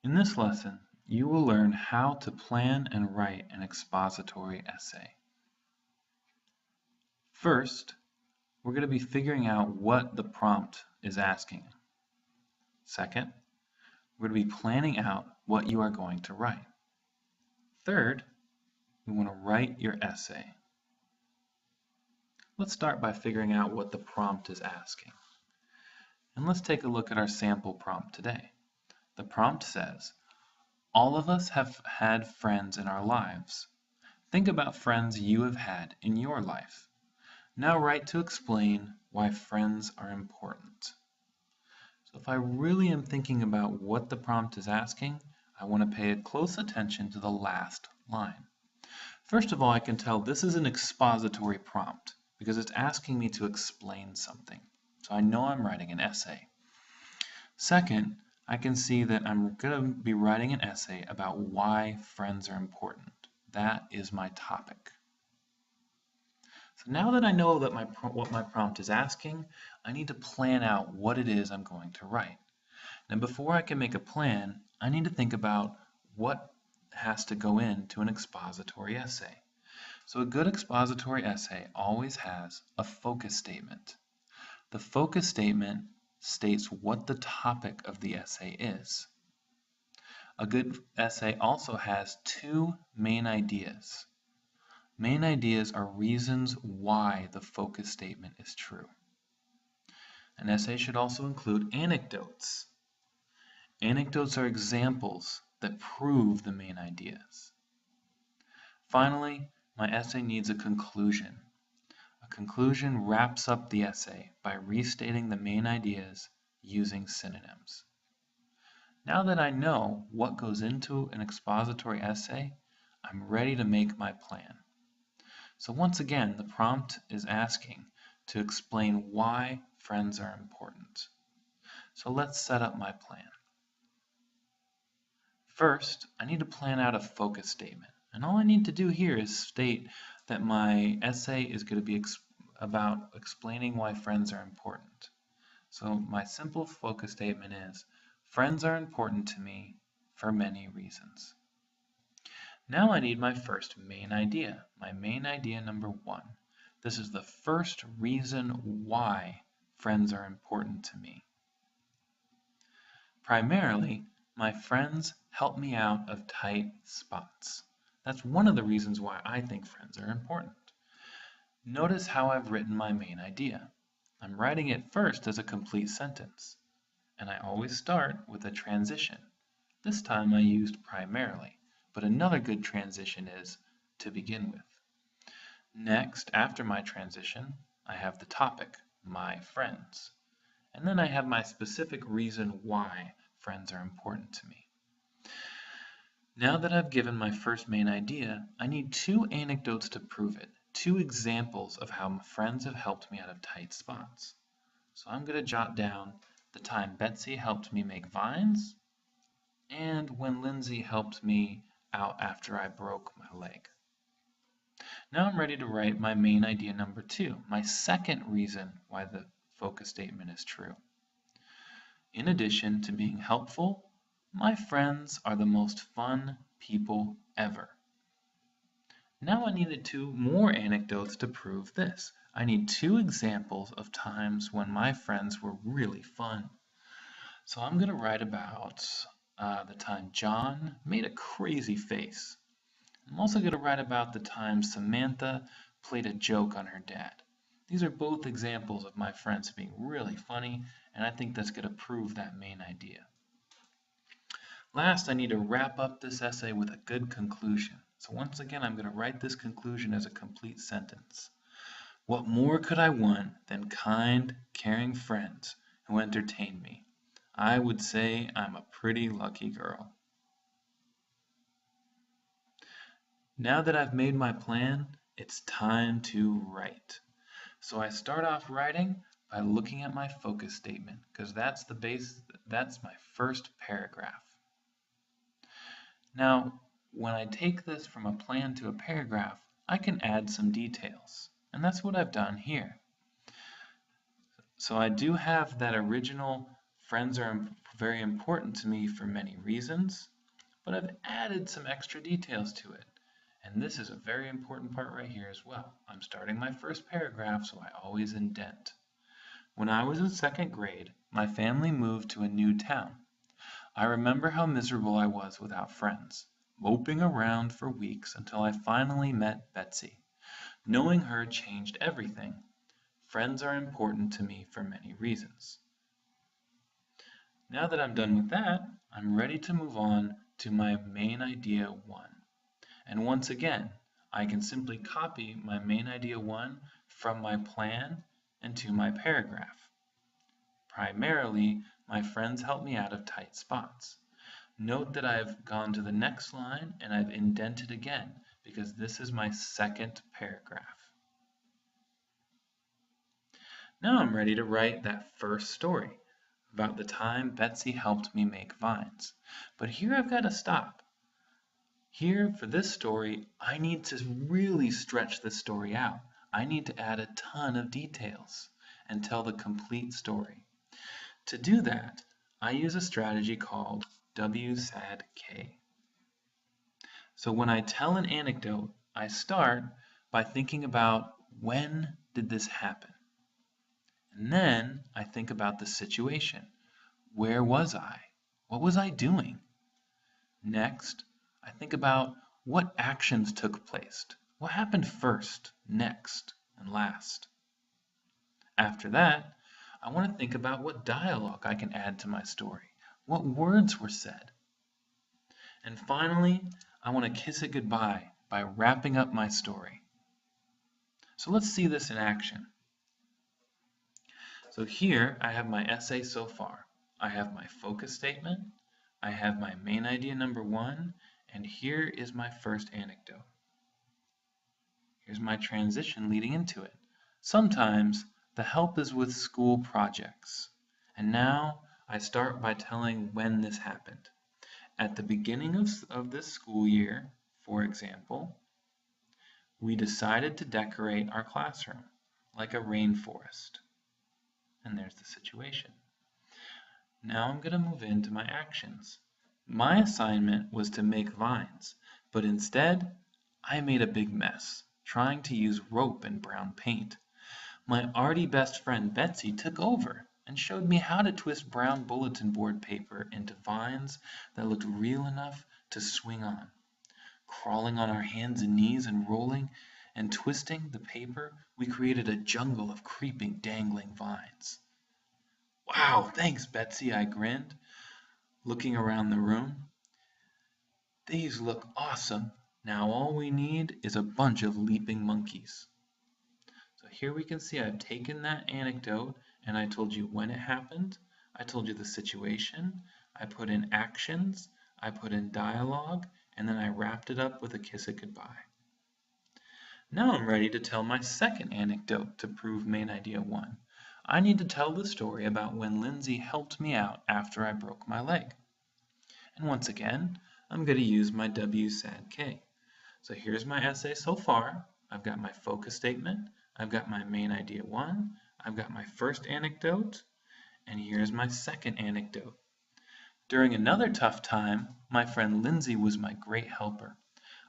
In this lesson, you will learn how to plan and write an expository essay. First, we're going to be figuring out what the prompt is asking. Second, we're going to be planning out what you are going to write. Third, we want to write your essay. Let's start by figuring out what the prompt is asking. And let's take a look at our sample prompt today. The prompt says, all of us have had friends in our lives. Think about friends you have had in your life. Now write to explain why friends are important. So if I really am thinking about what the prompt is asking, I want to pay close attention to the last line. First of all, I can tell this is an expository prompt because it's asking me to explain something. So I know I'm writing an essay. Second, I can see that I'm going to be writing an essay about why friends are important. That is my topic. So now that I know that what my prompt is asking, I need to plan out what it is I'm going to write. Now before I can make a plan, I need to think about what has to go into an expository essay. So a good expository essay always has a focus statement. The focus statement states what the topic of the essay is. A good essay also has two main ideas. Main ideas are reasons why the focus statement is true. An essay should also include anecdotes. Anecdotes are examples that prove the main ideas. Finally, my essay needs a conclusion. A conclusion wraps up the essay by restating the main ideas using synonyms. Now that I know what goes into an expository essay, I'm ready to make my plan. So once again, the prompt is asking to explain why friends are important. So let's set up my plan. First, I need to plan out a focus statement. And all I need to do here is state that my essay is going to be about explaining why friends are important. So my simple focus statement is, friends are important to me for many reasons. Now I need my first main idea, my main idea number 1. This is the first reason why friends are important to me. Primarily, my friends help me out of tight spots. That's one of the reasons why I think friends are important. Notice how I've written my main idea. I'm writing it first as a complete sentence, and I always start with a transition. This time I used primarily. But another good transition is to begin with. Next, after my transition, I have the topic, my friends. And then I have my specific reason why friends are important to me. Now that I've given my first main idea, I need 2 anecdotes to prove it, 2 examples of how my friends have helped me out of tight spots. So I'm going to jot down the time Betsy helped me make vines and when Lindsay helped me out after I broke my leg. Now I'm ready to write my main idea number 2, my second reason why the focus statement is true. In addition to being helpful, my friends are the most fun people ever. Now I needed 2 more anecdotes to prove this. I need 2 examples of times when my friends were really fun. So I'm going to write about the time John made a crazy face. I'm also going to write about the time Samantha played a joke on her dad. These are both examples of my friends being really funny, and I think that's going to prove that main idea. Last, I need to wrap up this essay with a good conclusion. So once again, I'm going to write this conclusion as a complete sentence. What more could I want than kind, caring friends who entertain me? I would say I'm a pretty lucky girl. Now that I've made my plan, it's time to write. So I start off writing by looking at my focus statement because that's my first paragraph. Now, when I take this from a plan to a paragraph, I can add some details, and that's what I've done here. So I do have that original Friends are very important to me for many reasons, but I've added some extra details to it. And this is a very important part right here as well. I'm starting my first paragraph, so I always indent. When I was in second grade, my family moved to a new town. I remember how miserable I was without friends, moping around for weeks until I finally met Betsy. Knowing her changed everything. Friends are important to me for many reasons. Now that I'm done with that, I'm ready to move on to my main idea 1. And once again, I can simply copy my main idea 1 from my plan into my paragraph. Primarily, my friends help me out of tight spots. Note that I've gone to the next line and I've indented again because this is my second paragraph. Now I'm ready to write that first story about the time Betsy helped me make vines. But here I've got to stop. Here, for this story, I need to really stretch the story out. I need to add a ton of details and tell the complete story. To do that, I use a strategy called WSAD-K. So when I tell an anecdote, I start by thinking about when did this happen? And then I think about the situation. Where was I? What was I doing? Next, I think about what actions took place. What happened first, next, and last? After that, I want to think about what dialogue I can add to my story. What words were said? And finally, I want to kiss it goodbye by wrapping up my story. So let's see this in action. So here I have my essay so far. I have my focus statement, I have my main idea number 1, and here is my first anecdote. Here's my transition leading into it. Sometimes the help is with school projects. And now I start by telling when this happened. At the beginning of this school year, for example, we decided to decorate our classroom like a rainforest. And there's the situation. Now I'm going to move into my actions. My assignment was to make vines, but instead I made a big mess, trying to use rope and brown paint. My arty best friend Betsy took over and showed me how to twist brown bulletin board paper into vines that looked real enough to swing on. Crawling on our hands and knees and rolling and twisting the paper, we created a jungle of creeping, dangling vines. Wow, thanks, Betsy, I grinned, looking around the room. These look awesome. Now all we need is a bunch of leaping monkeys. So here we can see I've taken that anecdote and I told you when it happened. I told you the situation. I put in actions. I put in dialogue. And then I wrapped it up with a kiss it goodbye. Now I'm ready to tell my second anecdote to prove main idea 1. I need to tell the story about when Lindsay helped me out after I broke my leg. And once again, I'm going to use my WSAD-K. So here's my essay so far. I've got my focus statement. I've got my main idea 1. I've got my first anecdote. And here's my second anecdote. During another tough time, my friend Lindsay was my great helper.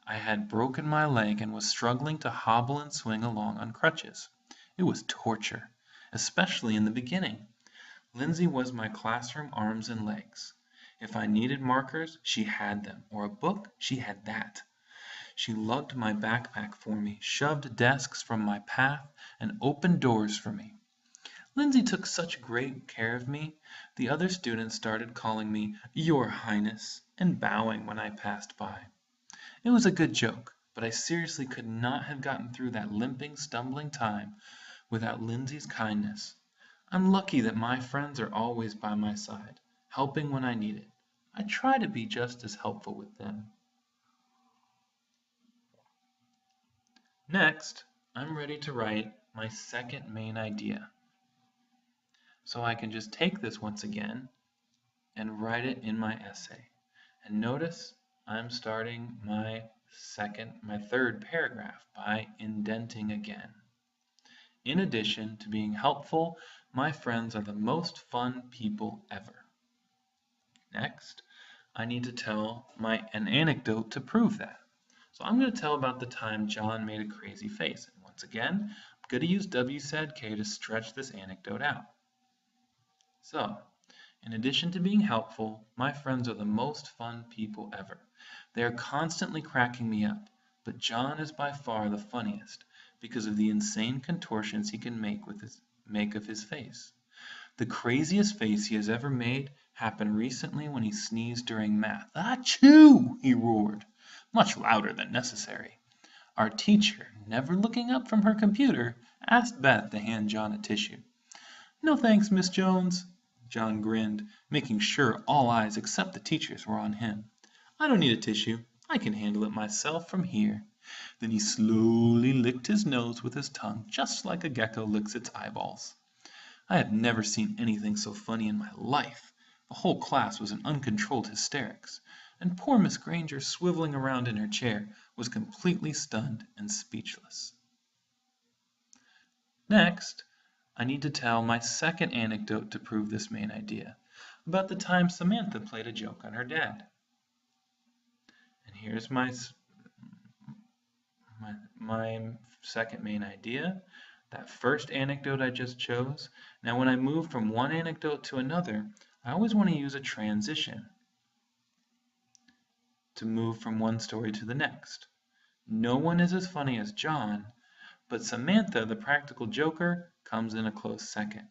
I had broken my leg and was struggling to hobble and swing along on crutches. It was torture, especially in the beginning. Lindsay was my classroom arms and legs. If I needed markers, she had them, or a book, she had that. She lugged my backpack for me, shoved desks from my path, and opened doors for me. Lindsay took such great care of me, the other students started calling me Your Highness and bowing when I passed by. It was a good joke, but I seriously could not have gotten through that limping, stumbling time without Lindsay's kindness. I'm lucky that my friends are always by my side, helping when I need it. I try to be just as helpful with them. Next, I'm ready to write my second main idea. So I can just take this once again and write it in my essay. And notice I'm starting my third paragraph by indenting again. In addition to being helpful My friends are the most fun people ever. Next, I need to tell an anecdote to prove that. So I'm going to tell about the time John made a crazy face. And once again, I'm going to use W said K to stretch this anecdote out. So, in addition to being helpful, my friends are the most fun people ever. They are constantly cracking me up, but John is by far the funniest because of the insane contortions he can make of his face. The craziest face he has ever made happened recently when he sneezed during math. Achoo! He roared, much louder than necessary. Our teacher, never looking up from her computer, asked Beth to hand John a tissue. No thanks, Miss Jones. John grinned, making sure all eyes except the teacher's were on him. I don't need a tissue. I can handle it myself from here. Then he slowly licked his nose with his tongue, just like a gecko licks its eyeballs. I had never seen anything so funny in my life. The whole class was in uncontrolled hysterics, and poor Miss Granger, swiveling around in her chair, was completely stunned and speechless. Next, I need to tell my second anecdote to prove this main idea, about the time Samantha played a joke on her dad. And here's my second main idea, that first anecdote I just chose. Now when I move from one anecdote to another, I always want to use a transition to move from one story to the next. No one is as funny as John, but Samantha, the practical joker, comes in a close second.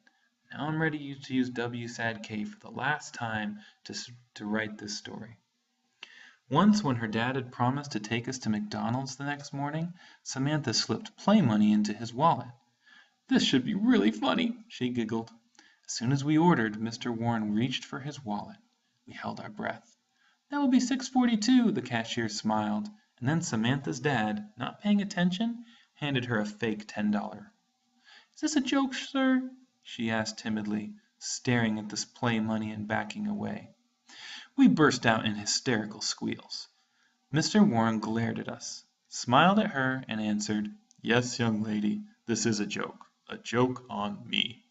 Now I'm ready to use W sad K for the last time to write this story. Once, when her dad had promised to take us to McDonald's the next morning, Samantha slipped play money into his wallet. This should be really funny, she giggled. As soon as we ordered, Mr. Warren reached for his wallet. We held our breath. That will be $6.42, the cashier smiled, and then Samantha's dad, not paying attention, handed her a fake $10. Is this a joke, sir? She asked timidly, staring at this play money and backing away. We burst out in hysterical squeals. Mr. Warren glared at us, smiled at her, and answered, Yes, young lady, this is a joke on me.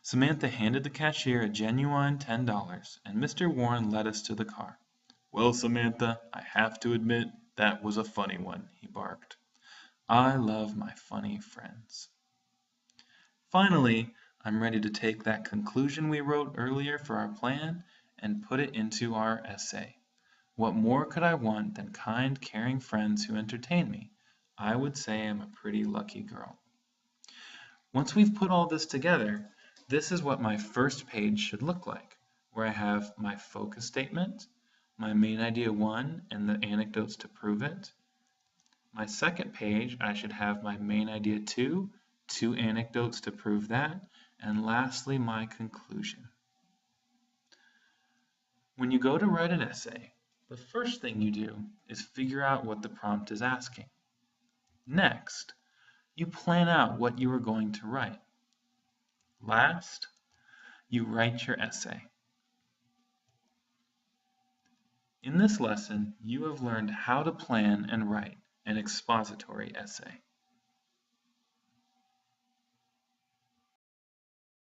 Samantha handed the cashier a genuine $10, and Mr. Warren led us to the car. Well, Samantha, I have to admit, that was a funny one, he barked. I love my funny friends. Finally, I'm ready to take that conclusion we wrote earlier for our plan and put it into our essay. What more could I want than kind, caring friends who entertain me? I would say I'm a pretty lucky girl. Once we've put all this together, this is what my first page should look like, where I have my focus statement, my main idea 1 and the anecdotes to prove it. My second page, I should have my main idea 2, 2 anecdotes to prove that, and lastly, my conclusion. When you go to write an essay, the first thing you do is figure out what the prompt is asking. Next, you plan out what you are going to write. Last, you write your essay. In this lesson, you have learned how to plan and write an expository essay.